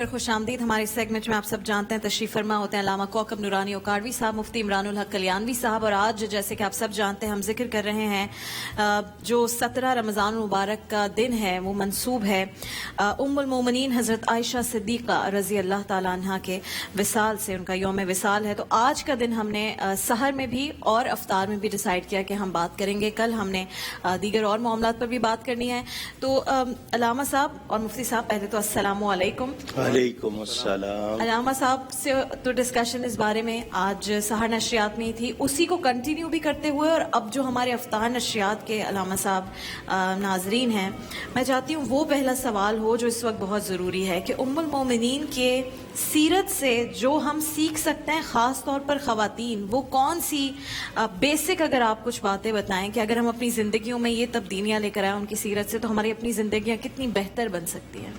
خوش آمدید. ہمارے سیگمنٹ میں آپ سب جانتے ہیں تشریف فرما ہوتے ہیں علامہ کوکب نورانی اوکاڑوی صاحب، مفتی عمران الحق کلیانوی صاحب، اور آج جیسے کہ آپ سب جانتے ہیں ہم ذکر کر رہے ہیں جو 17 رمضان المبارک کا دن ہے وہ منسوب ہے ام المومنین حضرت عائشہ صدیقہ رضی اللہ تعالیٰ عنہ کے وصال سے، ان کا یوم وصال ہے. تو آج کا دن ہم نے سحر میں بھی اور افطار میں بھی ڈیسائیڈ کیا کہ ہم بات کریں گے. کل ہم نے دیگر اور معاملات پر بھی بات کرنی ہے. تو علامہ صاحب اور مفتی صاحب، پہلے تو السلام علیکم. وعلیکم السلام. علامہ صاحب سے تو ڈسکشن اس بارے میں آج سحر نشریات میں ہی تھی، اسی کو کنٹینیو بھی کرتے ہوئے، اور اب جو ہمارے افطار نشریات کے علامہ صاحب ناظرین ہیں، میں چاہتی ہوں وہ پہلا سوال ہو جو اس وقت بہت ضروری ہے کہ ام المومنین کے سیرت سے جو ہم سیکھ سکتے ہیں، خاص طور پر خواتین، وہ کون سی بیسک اگر آپ کچھ باتیں بتائیں کہ اگر ہم اپنی زندگیوں میں یہ تبدیلیاں لے کر آئیں ان کی سیرت سے تو ہماری اپنی زندگیاں کتنی بہتر بن سکتی ہیں.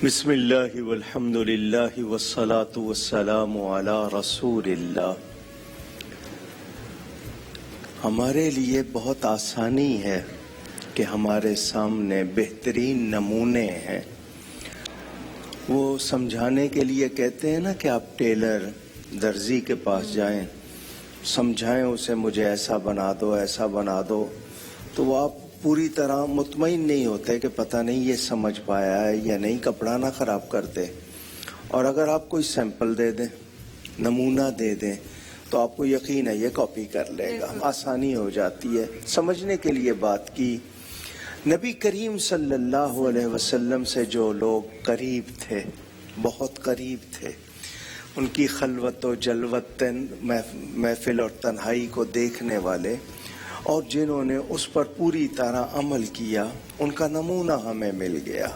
بسم اللہ والحمد للہ والصلاة والسلام علی رسول اللہ. ہمارے لیے بہت آسانی ہے کہ ہمارے سامنے بہترین نمونے ہیں. وہ سمجھانے کے لیے کہتے ہیں نا کہ آپ ٹیلر درزی کے پاس جائیں، سمجھائیں اسے مجھے ایسا بنا دو ایسا بنا دو، تو وہ آپ پوری طرح مطمئن نہیں ہوتے کہ پتہ نہیں یہ سمجھ پایا ہے یا نہیں، کپڑا نہ خراب کر دے. اور اگر آپ کوئی سیمپل دے دیں، نمونہ دے دیں، تو آپ کو یقین ہے یہ کاپی کر لے گا. آسانی ہو جاتی ہے. سمجھنے کے لیے بات کی، نبی کریم صلی اللہ علیہ وسلم سے جو لوگ قریب تھے، بہت قریب تھے، ان کی خلوت و جلوت، محفل اور تنہائی کو دیکھنے والے، اور جنہوں نے اس پر پوری طرح عمل کیا، ان کا نمونہ ہمیں مل گیا.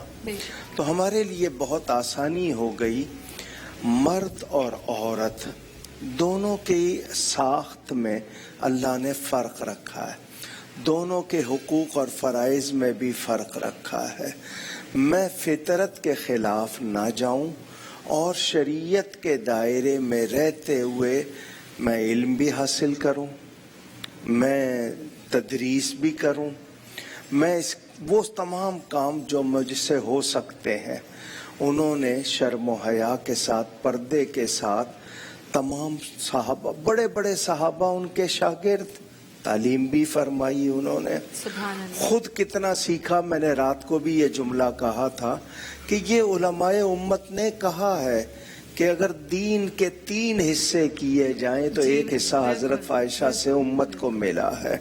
تو ہمارے لیے بہت آسانی ہو گئی. مرد اور عورت دونوں کی ساخت میں اللہ نے فرق رکھا ہے، دونوں کے حقوق اور فرائض میں بھی فرق رکھا ہے. میں فطرت کے خلاف نہ جاؤں اور شریعت کے دائرے میں رہتے ہوئے میں علم بھی حاصل کروں، میں تدریس بھی کروں، میں وہ تمام کام جو مجھ سے ہو سکتے ہیں. انہوں نے شرم و حیا کے ساتھ، پردے کے ساتھ، تمام صحابہ، بڑے بڑے صحابہ ان کے شاگرد، تعلیم بھی فرمائی انہوں نے. خود کتنا سیکھا. میں نے رات کو بھی یہ جملہ کہا تھا کہ یہ علماء امت نے کہا ہے کہ اگر دین کے 3 حصے کیے جائیں تو ایک حصہ حضرت عائشہ سے امت کو ملا ہے.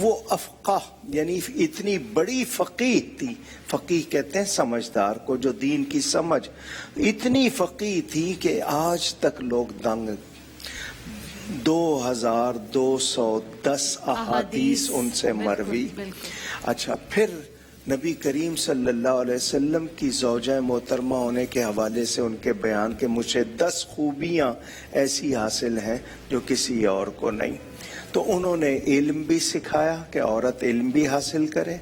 وہ افقہ یعنی اتنی بڑی فقیہ تھی، فقیہ کہتے ہیں سمجھدار کو، جو دین کی سمجھ، اتنی فقیہ تھی کہ آج تک لوگ دنگ. 2210 احادیث ان سے مروی. اچھا، پھر نبی کریم صلی اللہ علیہ وسلم کی زوجہ محترمہ ہونے کے حوالے سے ان کے بیان کے مجھے 10 خوبیاں ایسی حاصل ہیں جو کسی اور کو نہیں. تو انہوں نے علم بھی سکھایا کہ عورت علم بھی حاصل کرے،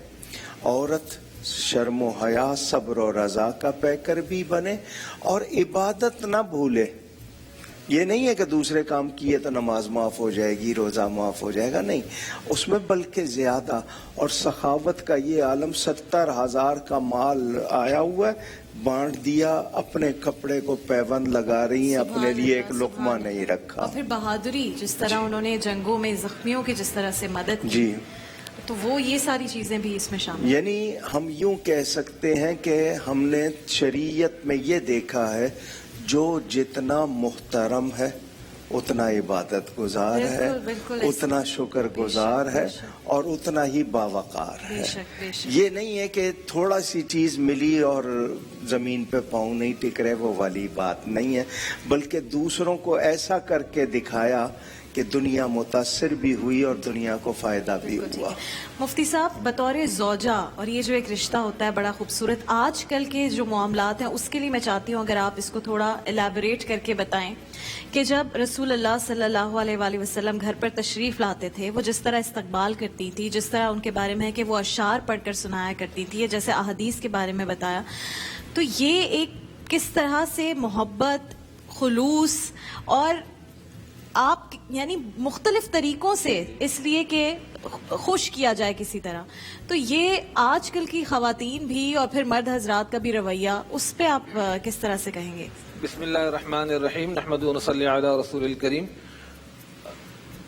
عورت شرم و حیا، صبر و رضا کا پیکر بھی بنے، اور عبادت نہ بھولے. یہ نہیں ہے کہ دوسرے کام کیے تو نماز معاف ہو جائے گی، روزہ معاف ہو جائے گا، نہیں، اس میں بلکہ زیادہ. اور سخاوت کا یہ عالم، 70,000 کا مال آیا ہوا ہے، بانٹ دیا، اپنے کپڑے کو پیوند لگا رہی ہیں، اپنے لیے ایک لقمہ نہیں رکھا. اور پھر بہادری، جس طرح انہوں نے جنگوں میں زخمیوں کی جس طرح سے مدد کی، جی، تو وہ یہ ساری چیزیں بھی اس میں شامل. یعنی ہم یوں کہہ سکتے ہیں کہ ہم نے شریعت میں یہ دیکھا ہے جو جتنا محترم ہے اتنا عبادت گزار ہے، اتنا شکر گزار ہے، اور اتنا ہی باوقار ہے. یہ نہیں ہے کہ تھوڑا سی چیز ملی اور زمین پہ پاؤں نہیں ٹک رہے، وہ والی بات نہیں ہے، بلکہ دوسروں کو ایسا کر کے دکھایا کہ دنیا متاثر بھی ہوئی اور دنیا کو فائدہ بھی ہوا. مفتی صاحب، بطور زوجہ، اور یہ جو ایک رشتہ ہوتا ہے بڑا خوبصورت، آج کل کے جو معاملات ہیں اس کے لیے میں چاہتی ہوں اگر آپ اس کو تھوڑا الیبوریٹ کر کے بتائیں کہ جب رسول اللہ صلی اللہ علیہ وآلہ وسلم گھر پر تشریف لاتے تھے، وہ جس طرح استقبال کرتی تھی، جس طرح ان کے بارے میں ہے کہ وہ اشعار پڑھ کر سنایا کرتی تھی، جیسے احادیث کے بارے میں بتایا، تو یہ ایک کس طرح سے محبت، خلوص اور آپ یعنی مختلف طریقوں سے اس لیے کہ خوش کیا جائے کسی طرح. تو یہ آج کل کی خواتین بھی اور پھر مرد حضرات کا بھی رویہ، اس پہ آپ کس طرح سے کہیں گے؟ بسم اللہ الرحمن الرحیم، نحمد و نصلی علی رسول الکریم.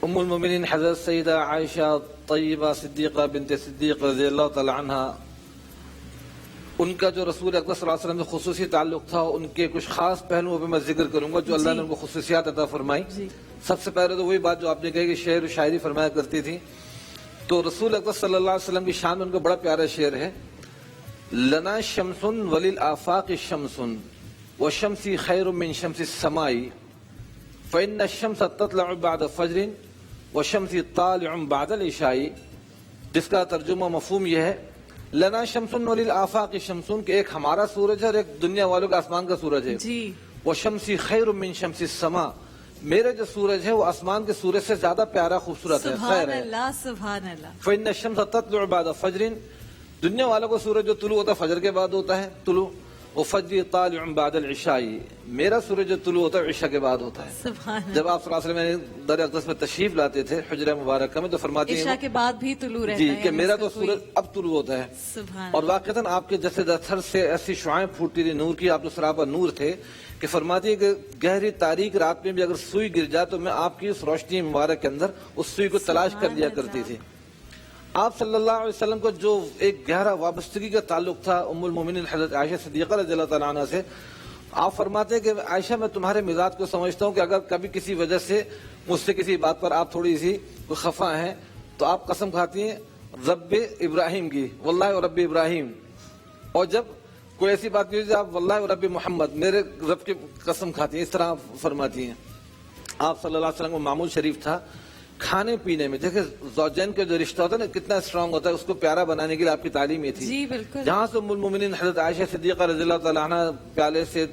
ام المؤمنین حضرت سیدہ عائشہ طیبہ صدیقہ بنت صدیق رضی اللہ تعالی عنہا، ان کا جو رسول اکرم صلی اللہ علیہ وسلم سے خصوصی تعلق تھا، ان کے کچھ خاص پہلوؤں پہ میں ذکر کروں گا جو اللہ نے ان کو خصوصیات عطا فرمائی. سب سے پہلے تو وہی بات جو آپ نے کہی کہ شعر و شاعری فرمایا کرتی تھی. تو رسول اکرم صلی اللہ علیہ وسلم کی شان میں ان کا بڑا پیارا شعر ہے، لنا شمس وللآفاق شمس وشمسی خیر من شمس السماء فإن الشمس تطلع بعد فجر وشمسی طالع بعد العشاء. جس کا ترجمہ مفہوم یہ ہے، لنا شمس وللآفاق شمس، کہ ایک ہمارا سورج ہے اور ایک دنیا والوں کا آسمان کا سورج ہے. وشمسی خیر من شمس السماء، میرے جو سورج ہے وہ آسمان کے سورج سے زیادہ پیارا خوبصورت ہے، خیر ہے. سبحان اللہ. فإن الشمس تطلع بعد فجر، دنیا والوں کو سورج جو طلوع ہوتا ہے فجر کے بعد ہوتا ہے طلوع، وفجر طالع بعد العشاء، میرا سورج جو طلوع ہوتا ہے عشاء کے بعد ہوتا ہے. سبحان اللہ. جب آپ صلی اللہ علیہ وسلم در اقدس میں تشریف لاتے تھے حجرہ مبارکہ میں تو فرماتی ہیں عشاء کے بعد بھی طلوع رہتا جی ہے کہ میرا تو سورج اب طلوع ہوتا ہے. سبحان اور واقعتاً آپ کے جسد اثر سے ایسی شعائیں پھوٹتی تھی نور کی، آپ تو سراپا نور تھے کہ فرماتی ہے کہ گہری تاریک رات میں بھی اگر سوئی گر جائے تو میں آپ کی اس روشنی مبارک کے اندر اس سوئی کو تلاش کر لیا کرتی تھی. آپ صلی اللہ علیہ وسلم کو جو ایک گہرا وابستگی کا تعلق تھا ام المومنین حضرت عائشہ صدیقہ رضی اللہ تعالیٰ عنہ سے، آپ فرماتے ہیں کہ عائشہ میں تمہارے مزاج کو سمجھتا ہوں کہ اگر کبھی کسی وجہ سے مجھ سے کسی بات پر آپ تھوڑی سی خفا ہیں تو آپ قسم کھاتی ہیں رب ابراہیم کی، واللہ و رب ابراہیم. اور جب کوئی ایسی بات کی ہوئی آپ واللہ و رب محمد، میرے رب کی قسم کھاتی ہیں، اس طرح فرماتی ہیں. آپ صلی اللہ علیہ وسلم کو معمول شریف تھا کھانے پینے میں. دیکھیں زوجین کا جو رشتہ ہوتا ہے نا کتنا اسٹرانگ ہوتا ہے، اس کو پیارا بنانے کے لیے آپ کی تعلیم یہ تھی. جی بالکل. جہاں سے ام المومنین حضرت عائشہ صدیقہ رضی اللہ تعالیٰ عنہ پیالے سے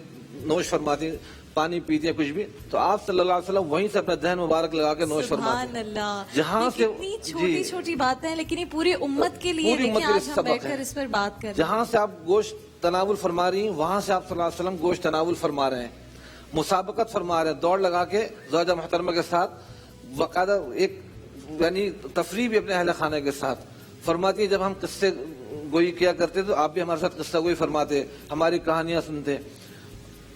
نوش فرماتی، پانی پیتی ہیں کچھ بھی، تو آپ صلی اللہ علیہ وسلم وہیں سے اپنا دہن مبارک لگا کے نوش فرماتے. سبحان اللہ. جہاں سے کتنی چھوٹی چھوٹی باتیں ہیں لیکن یہ پوری امت کے لیے دیکھیں آج ہم بیٹھ کر اس پر بات کر رہے ہیں. جہاں سے آپ گوشت تناول فرما رہی ہیں وہاں سے آپ صلی اللہ علیہ وسلم گوشت تناول فرما رہے ہیں، مسابقت فرما رہے ہیں، دوڑ لگا کے زوجہ محترمہ کے ساتھ، باقاعدہ ایک یعنی تفریح بھی اپنے اہل خانہ کے ساتھ. فرماتی ہے جب ہم قصے گوئی کیا کرتے تو آپ بھی ہمارے ساتھ قصہ گوئی فرماتے، ہماری کہانیاں سنتے.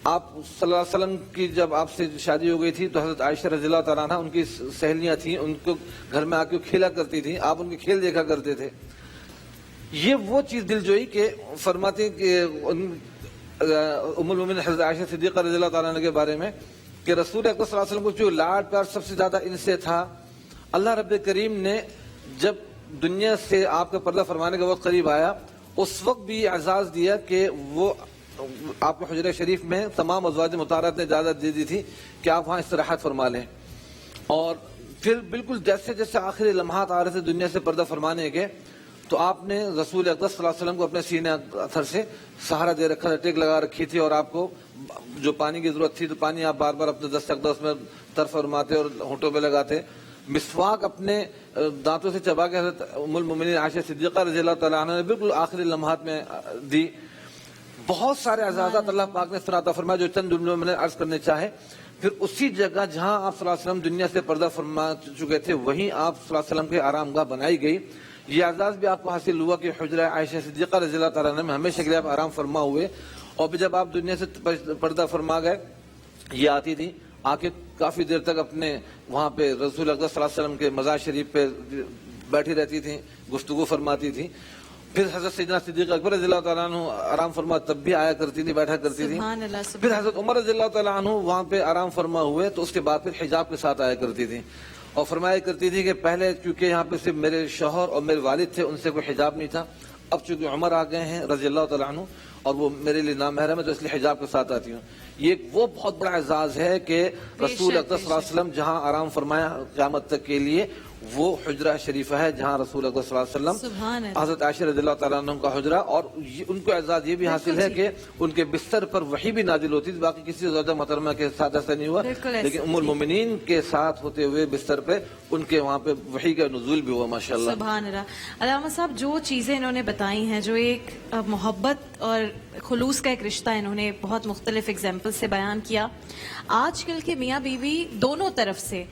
آپ صلی اللہ علیہ وسلم کی جب آپ سے شادی ہو گئی تھی تو حضرت عائشہ رضی اللہ تعالیٰ عنہ ان کی سہیلیاں تھیں، ان کو گھر میں آ کے کھیلا کرتی تھیں، آپ ان کے کھیل دیکھا کرتے تھے. یہ وہ چیز دل جوئی کہ فرماتے کہ ام المومنین حضرت عائشہ صدیقہ رضی اللہ تعالیٰ عنہ کے بارے میں کہ رسول اکرم صلی اللہ علیہ وسلم کو جو لاڈ پیار سب سے زیادہ ان سے تھا، اللہ رب کریم نے جب دنیا سے آپ کا پردہ فرمانے کا وقت قریب آیا اس وقت بھی اعزاز دیا کہ وہ آپ کو حجرہ شریف میں تمام ازواج مطہرات نے اجازت دے دی تھی کہ آپ وہاں استراحت فرما لیں. اور پھر بالکل جیسے جیسے آخری لمحات آ رہے تھے دنیا سے پردہ فرمانے کے تو آپ نے رسول اقدس صلی اللہ علیہ وسلم کو اپنے سینے اثر سے سہارا دے رکھا تھا، ٹیک لگا رکھی تھی، اور آپ کو جو پانی کی ضرورت تھی تو پانی آپ بار بار اپنے دست اقدس میں طرف فرماتے اور ہونٹوں پہ لگاتے. مسواک اپنے دانتوں سے چبا کے حضرت ام المومنین عائشہ صدیقہ رضی اللہ تعالیٰ عنہ نے بالکل آخری لمحات میں دی. بہت سارے اعزازات اللہ پاک نے عطا فرمایا جو چند جملوں میں عرض کرنے چاہے. پھر اسی جگہ جہاں آپ صلی اللہ علیہ وسلم دنیا سے پردہ فرما چکے تھے وہیں آپ صلی اللہ علیہ وسلم کے آرام گاہ بنائی گئی. یہ اعزاز بھی آپ کو حاصل ہوا کہ حجرہ عائشہ صدیقہ رضی اللہ تعالیٰ عنہ میں ہمیشہ کے لیے آپ آرام فرما ہوئے. اور پھر جب آپ دنیا سے پردہ فرما گئے یہ آتی تھی آ کے کافی دیر تک اپنے وہاں پہ رسول اکرم صلی اللہ علیہ وسلم کے مزار شریف پہ بیٹھی رہتی تھیں، گفتگو فرماتی تھیں. پھر حضرت سیدنا صدیق اکبر رضی اللہ تعالیٰ عنہ آرام فرما تب بھی آیا کرتی تھی، بیٹھا کرتی تھی. پھر حضرت عمر رضی اللہ تعالیٰ عنہ وہاں پہ آرام فرما ہوئے تو اس کے بعد پھر حجاب کے ساتھ آیا کرتی تھی اور فرمایا کرتی تھی کہ پہلے چونکہ یہاں پہ صرف میرے شوہر اور میرے والد تھے ان سے کوئی حجاب نہیں تھا، اب چونکہ عمر آ گئے ہیں رضی اللہ تعالیٰ عنہ اور وہ میرے لیے نامحرم ہے تو اس لیے حجاب کے ساتھ آتی ہوں. یہ وہ بہت بڑا اعزاز ہے کہ رسول اکرم صلی اللہ علیہ وسلم جہاں آرام فرمایا قیامت تک کے لیے وہ حجرہ شریفہ ہے جہاں رسول اللہ صلی اللہ علیہ وسلم سبحان اللہ. حضرت عائشہ رضی اللہ تعالیٰ عنہ کا حجرہ، اور ان کو اعزاز یہ بھی حاصل ہے کہ ان کے بستر پر وحی بھی نازل ہوتی تھی. باقی کسی زوجہ محترمہ کے ساتھ ایسا نہیں ہوا، بالکل ایسا. لیکن ام المومنین کے ساتھ ہوتے ہوئے بستر پہ ان کے وہاں پہ وحی کا نزول بھی ہوا ماشاءاللہ. سبحان اللہ. علامہ صاحب جو چیزیں انہوں نے بتائی ہیں، جو ایک محبت اور خلوص کا ایک رشتہ انہوں نے بہت مختلف ایگزامپل سے بیان کیا. آج کل کے میاں بیوی دونوں طرف سے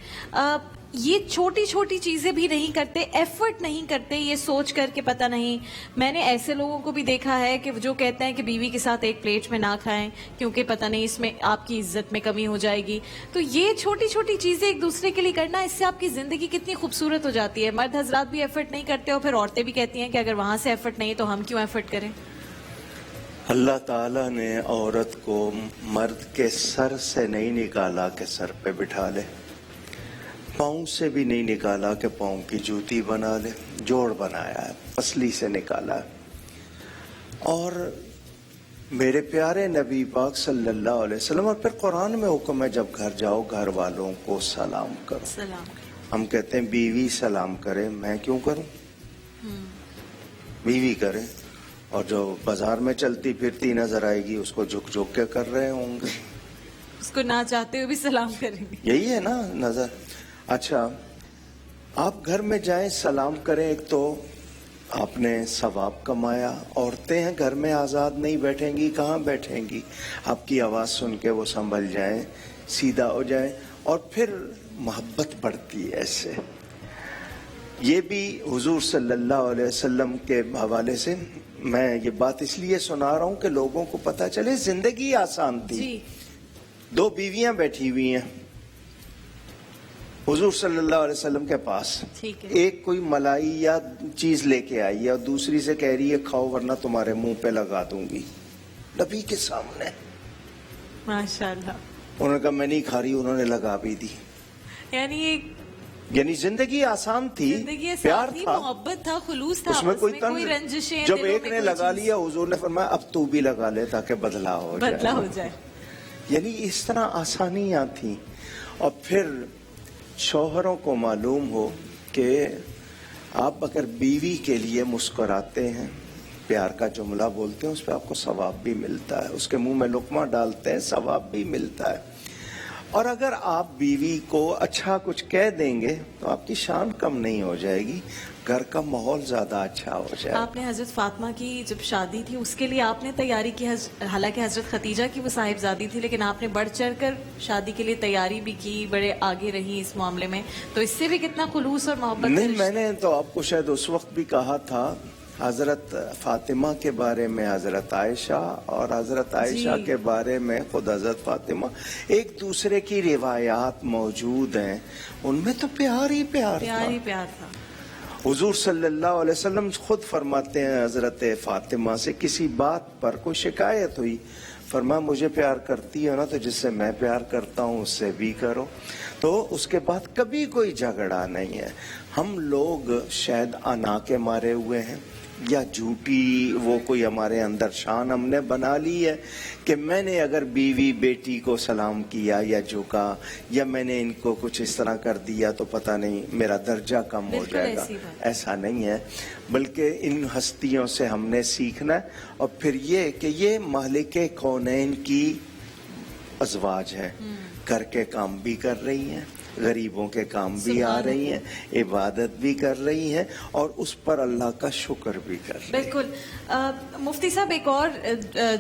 یہ چھوٹی چھوٹی چیزیں بھی نہیں کرتے، ایفرٹ نہیں کرتے، یہ سوچ کر کے پتہ نہیں. میں نے ایسے لوگوں کو بھی دیکھا ہے کہ جو کہتے ہیں کہ بیوی کے ساتھ ایک پلیٹ میں نہ کھائیں کیونکہ پتہ نہیں اس میں آپ کی عزت میں کمی ہو جائے گی. تو یہ چھوٹی چھوٹی چیزیں ایک دوسرے کے لیے کرنا، اس سے آپ کی زندگی کتنی خوبصورت ہو جاتی ہے. مرد حضرات بھی ایفرٹ نہیں کرتے اور پھر عورتیں بھی کہتی ہیں کہ اگر وہاں سے ایفرٹ نہیں تو ہم کیوں ایفرٹ کریں. اللہ تعالیٰ نے عورت کو مرد کے سر سے نہیں نکالا کہ سر پہ بٹھا لے، پاؤں سے بھی نہیں نکالا کہ پاؤں کی جوتی بنا لے، جوڑ بنایا ہے، پسلی سے نکالا ہے. اور میرے پیارے نبی پاک صلی اللہ علیہ وسلم، اور پھر قرآن میں حکم ہے جب گھر جاؤ گھر والوں کو سلام کرو. سلام. ہم کہتے ہیں بیوی سلام کرے، میں کیوں کروں؟ بیوی کرے. اور جو بازار میں چلتی پھرتی نظر آئے گی اس کو جھک جھک کے کر رہے ہوں گے، اس کو نہ چاہتے ہوئے بھی سلام کریں گے. یہی ہے نا نظر. اچھا، آپ گھر میں جائیں سلام کریں، ایک تو آپ نے ثواب کمایا. عورتیں ہیں گھر میں آزاد نہیں بیٹھیں گی، کہاں بیٹھیں گی؟ آپ کی آواز سن کے وہ سنبھل جائیں، سیدھا ہو جائیں، اور پھر محبت بڑھتی ہے ایسے. یہ بھی حضور صلی اللہ علیہ وسلم کے حوالے سے میں یہ بات اس لیے سنا رہا ہوں کہ لوگوں کو پتہ چلے زندگی آسان تھی. جی. دو بیویاں بیٹھی ہوئی ہیں حضور صلی اللہ علیہ وسلم کے پاس. ٹھیک ہے. ایک کوئی ملائی یا چیز لے کے آئی ہے اور دوسری سے کہہ رہی ہے کھاؤ ورنہ تمہارے منہ پہ لگا دوں گی. نبی کے سامنے ماشاءاللہ. انہوں نے کہا میں نہیں کھا رہی، انہوں نے لگا بھی دی. یعنی زندگی آسان تھی، زندگی پیار تھی، تھا، محبت تھا، خلوص تھا، اس میں کوئی رنجشیں. جب ایک نے لگا لیا حضور نے فرمایا اب تو بھی لگا لے تاکہ بدلا ہو جائے. یعنی اس طرح آسانیاں تھیں. اور پھر شوہروں کو معلوم ہو کہ آپ اگر بیوی کے لیے مسکراتے ہیں، پیار کا جملہ بولتے ہیں، اس پہ آپ کو ثواب بھی ملتا ہے، اس کے منہ میں لقمہ ڈالتے ہیں ثواب بھی ملتا ہے. اور اگر آپ بیوی کو اچھا کچھ کہہ دیں گے تو آپ کی شان کم نہیں ہو جائے گی، گھر کا ماحول زیادہ اچھا ہو جائے. آپ نے حضرت فاطمہ کی جب شادی تھی اس کے لیے آپ نے تیاری کی، حالانکہ حضرت خدیجہ کی وہ صاحبزادی تھی، لیکن آپ نے بڑھ چڑھ کر شادی کے لیے تیاری بھی کی، بڑے آگے رہی اس معاملے میں. تو اس سے بھی کتنا خلوص اور محبت. نہیں، میں نے تو آپ کو شاید اس وقت بھی کہا تھا حضرت فاطمہ کے بارے میں حضرت عائشہ اور حضرت عائشہ کے بارے میں خود حضرت فاطمہ، ایک دوسرے کی روایات موجود ہیں، ان میں تو پیار ہی پیار تھا. حضور صلی اللہ علیہ وسلم خود فرماتے ہیں حضرت فاطمہ سے کسی بات پر کوئی شکایت ہوئی، فرمایا مجھے پیار کرتی ہے نا تو جس سے میں پیار کرتا ہوں اس سے بھی کرو. تو اس کے بعد کبھی کوئی جھگڑا نہیں ہے. ہم لوگ شاید انا کے مارے ہوئے ہیں یا جھوٹی وہ کوئی ہمارے اندر شان ہم نے بنا لی ہے کہ میں نے اگر بیوی بیٹی کو سلام کیا یا جھکا یا میں نے ان کو کچھ اس طرح کر دیا تو پتہ نہیں میرا درجہ کم ہو جائے گا. ایسا نہیں ہے، بلکہ ان ہستیوں سے ہم نے سیکھنا ہے. اور پھر یہ کہ یہ مالک کونین کی ازواج ہیں، گھر کے کام بھی کر رہی ہیں، غریبوں کے کام بھی آ رہی ہیں، عبادت بھی کر رہی ہیں، اور اس پر اللہ کا شکر بھی کر رہی ہیں. بالکل. مفتی صاحب ایک اور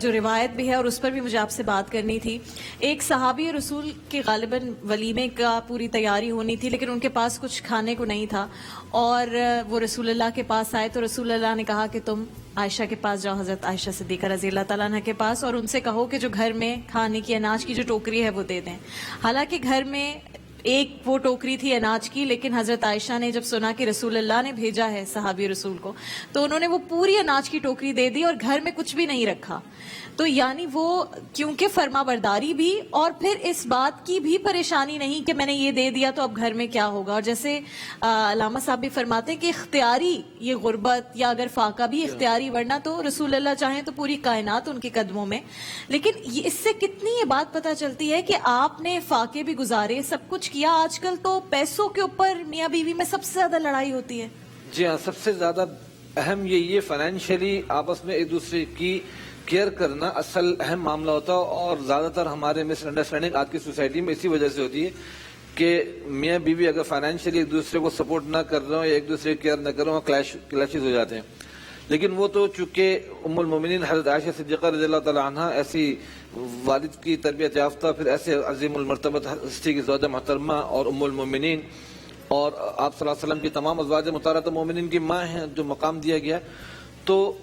جو روایت بھی ہے اور اس پر بھی مجھے آپ سے بات کرنی تھی. ایک صحابی رسول کے غالباً ولیمے کا پوری تیاری ہونی تھی لیکن ان کے پاس کچھ کھانے کو نہیں تھا اور وہ رسول اللہ کے پاس آئے تو رسول اللہ نے کہا کہ تم عائشہ کے پاس جاؤ، حضرت عائشہ صدیقہ رضی اللہ تعالیٰ عنہ کے پاس، اور ان سے کہو کہ جو گھر میں کھانے کی اناج کی جو ٹوکری ہے وہ دے دیں. حالانکہ گھر میں ایک وہ ٹوکری تھی اناج کی، لیکن حضرت عائشہ نے جب سنا کہ رسول اللہ نے بھیجا ہے صحابی رسول کو تو انہوں نے وہ پوری اناج کی ٹوکری دے دی اور گھر میں کچھ بھی نہیں رکھا. تو یعنی وہ کیونکہ فرما برداری بھی اور پھر اس بات کی بھی پریشانی نہیں کہ میں نے یہ دے دیا تو اب گھر میں کیا ہوگا. اور جیسے علامہ صاحب بھی فرماتے ہیں کہ اختیاری یہ غربت یا اگر فاقہ بھی اختیاری، ورنہ تو رسول اللہ چاہیں تو پوری کائنات ان کے قدموں میں. لیکن اس سے کتنی یہ بات پتہ چلتی ہے کہ آپ نے فاقے بھی گزارے، سب کچھ کیا آج کل تو پیسوں کے اوپر میاں بیوی میں سب سے زیادہ لڑائی ہوتی ہے. جی ہاں، سب سے زیادہ اہم یہ فائنینشلی آپس میں ایک دوسرے کی کیئر کرنا اصل اہم معاملہ ہوتا ہے، اور زیادہ تر ہمارے مس انڈرسٹینڈنگ آج کی سوسائٹی میں اسی وجہ سے ہوتی ہے کہ میاں بیوی اگر فائنینشلی ایک دوسرے کو سپورٹ نہ کر رہے ہوں یا ایک دوسرے کی کیئر نہ کر رہے ہوں، کلیشز ہو جاتے ہیں. لیکن وہ تو چونکہ ام المومنین حضرت عائشہ صدیقہ رضی اللہ تعالی عنہ ایسی والد کی تربیت یافتہ، پھر ایسے عظیم المرتبت ہستی کی زوجہ محترمہ اور ام المومنین، اور آپ صلی اللہ علیہ وسلم کی تمام ازواج مطہرات مومنین کی ماں ہیں، جو مقام دیا گیا، تو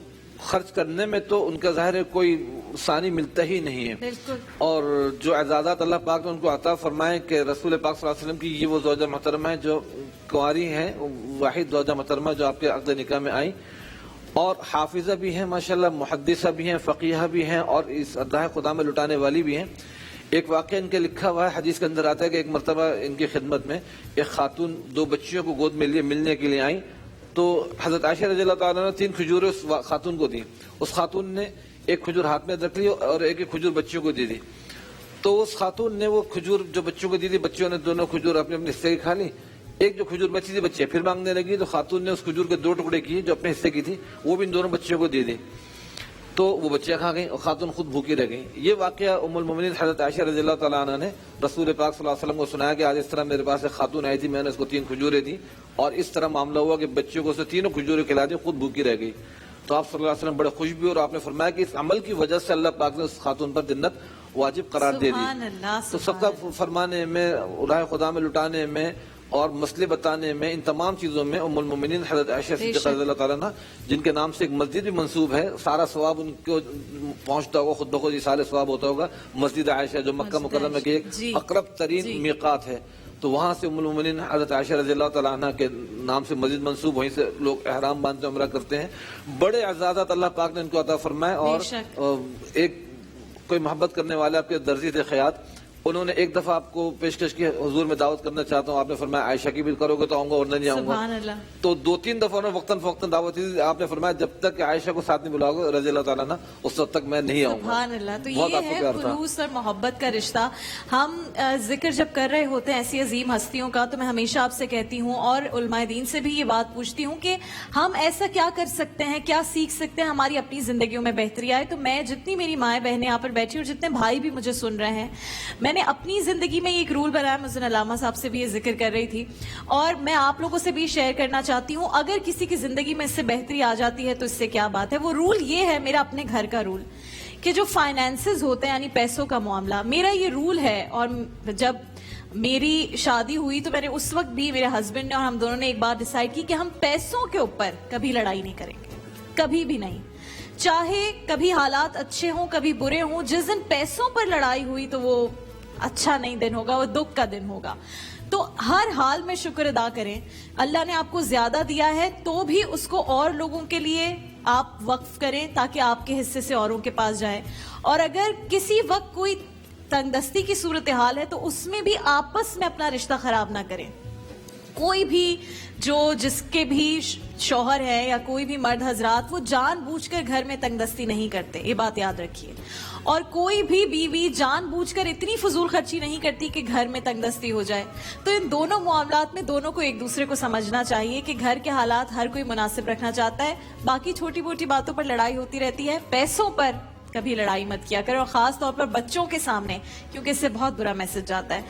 خرچ کرنے میں تو ان کا ظاہر ہے کوئی ثانی ملتا ہی نہیں ہے. بالکل. اور جو اعزازات اللہ پاک نے ان کو عطا فرمائے کہ رسول پاک صلی اللہ علیہ وسلم کی یہ وہ زوجہ محترمہ ہے جو کنواری ہیں، واحد زوجہ محترمہ جو آپ کے عقد نکاح میں آئی، اور حافظہ بھی ہیں ماشاءاللہ، محدثہ بھی ہیں، فقیہہ بھی ہیں، اور اس راہ خدا میں لٹانے والی بھی ہیں. ایک واقعہ ان کے لکھا ہوا ہے، حدیث کے اندر آتا ہے کہ ایک مرتبہ ان کی خدمت میں ایک خاتون 2 بچیوں کو گود میں لیے ملنے کے لیے آئیں، تو حضرت عائشہ رضی اللہ تعالیٰ نے 3 کھجوریں اس خاتون کو دی. اس خاتون نے ایک کھجور ہاتھ میں رکھ لی اور ایک کھجور بچیوں کو دے دی. تو اس خاتون نے وہ کھجور جو بچوں کو دی تھی، بچیوں نے دونوں کھجور اپنے اپنے حصے کی کھا لی. ایک جو کھجور بچی تھی بچے پھر مانگنے لگی، تو خاتون نے اس کھجور کے 2 ٹکڑے کیے جو اپنے حصے کی تھی، وہ بھی ان دونوں بچیوں کو دے دی. تو وہ بچیاں کھا گئیں اور خاتون خود بھوکی رہ گئیں. یہ واقعہ ام المومنین حضرت عائشہ رضی اللہ تعالیٰ عنہ نے رسول پاک صلی اللہ علیہ وسلم کو سنایا کہ آج اس طرح میرے پاس ایک خاتون آئی تھی، میں نے اس کو 3 کھجوریں دی، اور اس طرح معاملہ ہوا کہ بچوں کو اسے 3 کھجوریں کھلا دی، خود بھوکی رہ گئی. تو آپ صلی اللہ علیہ وسلم بڑے خوش بھی، اور آپ نے فرمایا کہ اس عمل کی وجہ سے اللہ پاک نے اس خاتون پر جنت واجب قرار دے دی. سبحان اللہ. تو صدقہ فرمانے میں، راہ خدا میں لٹانے میں، اور مسئلے بتانے میں، ان تمام چیزوں میں ام المومنین حضرت عائشہ صدیقہ رضی اللہ تعالیٰ عنہ، جن کے نام سے ایک مسجد بھی منسوب ہے، سارا ثواب ان کو پہنچتا ہوگا، خود بخود سارے ثواب ہوتا ہوگا. مسجد عائشہ جو مکہ مکرمہ کی ایک اقرب ترین میقات ہے، تو وہاں سے ام المومنین حضرت عائشہ رضی اللہ تعالیٰ عنہ کے نام سے مسجد منسوب، وہیں سے لوگ احرام باندھتے عمرہ کرتے ہیں. بڑے اعزازات اللہ پاک نے ان کو عطا فرمائے. اور ایک کوئی محبت کرنے والے آپ کے درزی تھے خیاط، انہوں نے ایک دفعہ آپ کو پیشکش کی حضور میں دعوت کرنا چاہتا ہوں، آپ نے فرمایا عائشہ کی بھی کرو گے تو آؤں گا ورنہ نہیں آؤں گا. تو 2-3 دفعہ انہوں نے وقتاً فوقتاً دعوت دی. آپ نے فرمایا جب تک کہ عائشہ کو ساتھ نہیں بلاؤ گے رضی اللہ تعالیٰ عنہ، اس وقت تک میں نہیں آؤں گا. سبحان اللہ. تو یہ ہے خلوص اور محبت کا رشتہ. ہم ذکر جب کر رہے ہوتے ہیں ایسی عظیم ہستیوں کا، تو میں ہمیشہ آپ سے کہتی ہوں اور علماء دین سے بھی یہ بات پوچھتی ہوں کہ ہم ایسا کیا کر سکتے ہیں، کیا سیکھ سکتے ہیں ہماری اپنی زندگیوں میں بہتری آئے. تو میں جتنی میری مائیں بہنیں یہاں پر بیٹھی اور جتنے بھائی بھی مجھے سن رہے ہیں، میں نے اپنی زندگی میں ایک رول بنایا. مزن علامہ صاحب سے بھی یہ ذکر کر رہی تھی، اور میں آپ لوگوں سے بھی شیئر کرنا چاہتی ہوں. اگر کسی کی زندگی میں اس سے بہتری آ جاتی ہے تو اس سے کیا بات ہے. وہ رول یہ ہے، میرا اپنے گھر کا رول، کہ جو فائنینسز ہوتے ہیں یعنی پیسوں کا معاملہ، میرا یہ رول ہے. اور جب میری شادی ہوئی تو میں نے اس وقت بھی، میرے ہسبینڈ نے اور ہم دونوں نے ایک بات ڈیسائیڈ کی کہ ہم پیسوں کے اوپر کبھی لڑائی نہیں کریں گے، کبھی بھی نہیں. چاہے کبھی حالات اچھے ہوں کبھی برے ہوں، جس دن پیسوں پر لڑائی ہوئی تو وہ اچھا نہیں دن ہوگا، وہ دکھ کا دن ہوگا. تو ہر حال میں شکر ادا کریں. اللہ نے آپ کو زیادہ دیا ہے تو بھی اس کو اور لوگوں کے لیے آپ وقف کریں تاکہ آپ کے حصے سے اوروں کے پاس جائے. اور اگر کسی وقت کوئی تنگ دستی کی صورتحال ہے تو اس میں بھی آپس میں اپنا رشتہ خراب نہ کریں. کوئی بھی جس کے بھی شوہر ہے یا کوئی بھی مرد حضرات، وہ جان بوجھ کر گھر میں تنگ دستی نہیں کرتے، یہ بات یاد رکھیے. اور کوئی بھی بیوی جان بوجھ کر اتنی فضول خرچی نہیں کرتی کہ گھر میں تنگ دستی ہو جائے. تو ان دونوں معاملات میں دونوں کو ایک دوسرے کو سمجھنا چاہیے کہ گھر کے حالات ہر کوئی مناسب رکھنا چاہتا ہے. باقی چھوٹی موٹی باتوں پر لڑائی ہوتی رہتی ہے، پیسوں پر کبھی لڑائی مت کیا کریں، اور خاص طور پر بچوں کے سامنے، کیونکہ اس سے بہت برا میسج جاتا ہے.